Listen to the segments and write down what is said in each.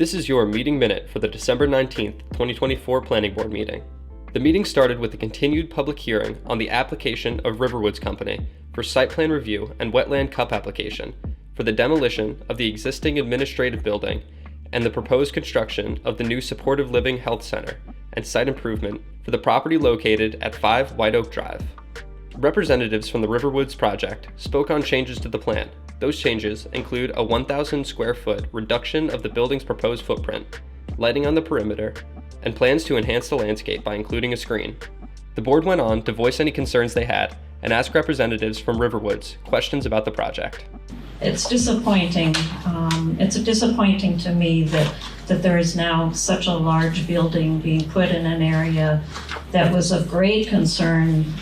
This is your meeting minute for the December 19th, 2024 Planning Board meeting. The meeting started with a continued public hearing on the application of RiverWoods Company for site plan review and wetland cup application for the demolition of the existing administrative building and the proposed construction of the new supportive living health center and site improvement for the property located at 5 White Oak Drive. Representatives from the RiverWoods project spoke on changes to the plan. Those changes include a 1,000 square foot reduction of the building's proposed footprint, lighting on the perimeter, and plans to enhance the landscape by including a screen. The board went on to voice any concerns they had and ask representatives from RiverWoods questions about the project. It's disappointing. It's disappointing to me that there is now such a large building being put in an area that was of great concern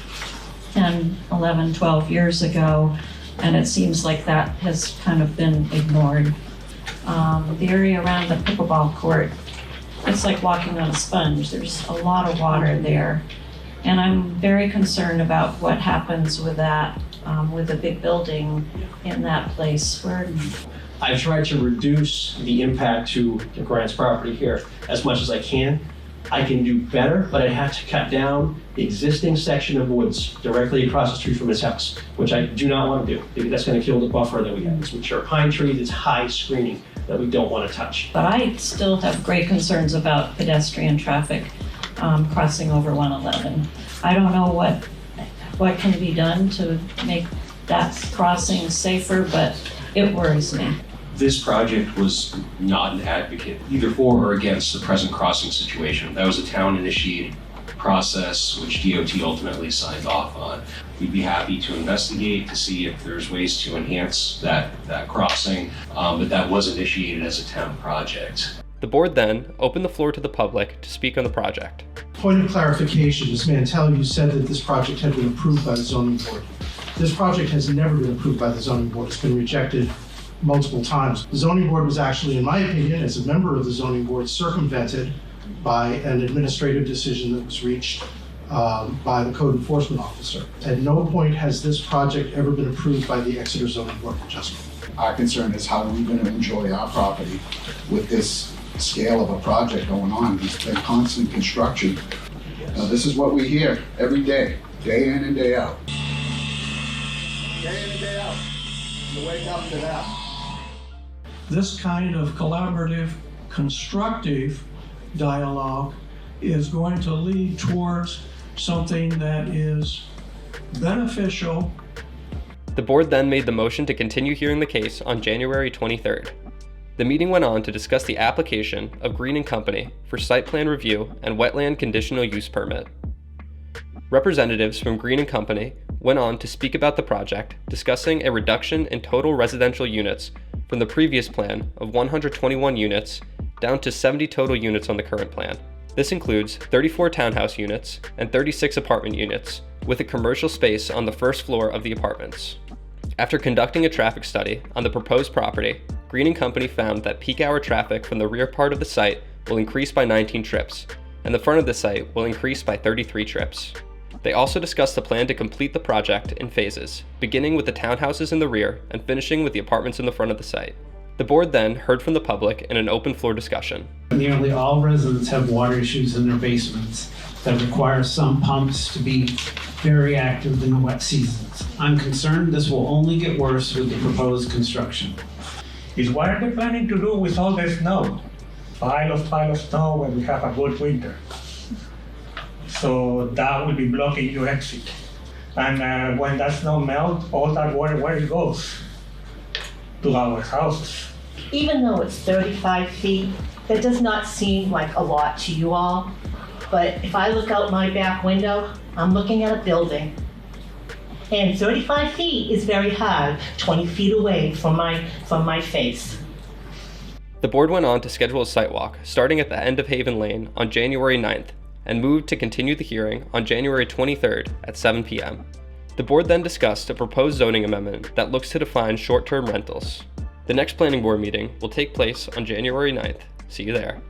10, 11, 12 years ago, and it seems like that has kind of been ignored. The area around the pickleball court, it's like walking on a sponge. There's a lot of water there, and I'm very concerned about what happens with that, with a big building in that place. I've tried to reduce the impact to the Grant's property here as much as I can. I can do better, but I have to cut down the existing section of woods directly across the street from his house, which I do not want to do, because that's going to kill the buffer that we have. It's mature pine trees, it's high screening that we don't want to touch. But I still have great concerns about pedestrian traffic crossing over 111. I don't know what can be done to make that crossing safer, but it worries me. This project was not an advocate either for or against the present crossing situation. That was a town-initiated process which DOT ultimately signed off on. We'd be happy to investigate to see if there's ways to enhance that crossing, but that was initiated as a town project. The board then opened the floor to the public to speak on the project. Point of clarification, Ms. Mantell, you said that this project had been approved by the zoning board. This project has never been approved by the zoning board. It's been rejected multiple times. The zoning board was actually, in my opinion, as a member of the zoning board, circumvented by an administrative decision that was reached by the code enforcement officer. At no point has this project ever been approved by the Exeter zoning board of adjustment. Our concern is how are we going to enjoy our property with this scale of a project going on. There's been constant construction. This is what we hear every day in and day out. Day in and day out. You wake up to that. This kind of collaborative, constructive dialogue is going to lead towards something that is beneficial. The board then made the motion to continue hearing the case on January 23rd. The meeting went on to discuss the application of Green & Company for site plan review and wetland conditional use permit. Representatives from Green & Company went on to speak about the project, discussing a reduction in total residential units from the previous plan of 121 units down to 70 total units on the current plan. This includes 34 townhouse units and 36 apartment units, with a commercial space on the first floor of the apartments. After conducting a traffic study on the proposed property, Green & Company found that peak hour traffic from the rear part of the site will increase by 19 trips, and the front of the site will increase by 33 trips. They also discussed the plan to complete the project in phases, beginning with the townhouses in the rear and finishing with the apartments in the front of the site. The board then heard from the public in an open floor discussion. Nearly all residents have water issues in their basements that require some pumps to be very active in the wet seasons. I'm concerned this will only get worse with the proposed construction. What are they planning to do with all the snow? Pile of snow when we have a good winter. So that will be blocking your exit. And when that snow melts, all that water, where it goes? To our houses. Even though it's 35 feet, that does not seem like a lot to you all. But if I look out my back window, I'm looking at a building. And 35 feet is very hard, 20 feet away from my face. The board went on to schedule a site walk starting at the end of Haven Lane on January 9th and moved to continue the hearing on January 23rd at 7 p.m. The board then discussed a proposed zoning amendment that looks to define short-term rentals. The next planning board meeting will take place on January 9th. See you there.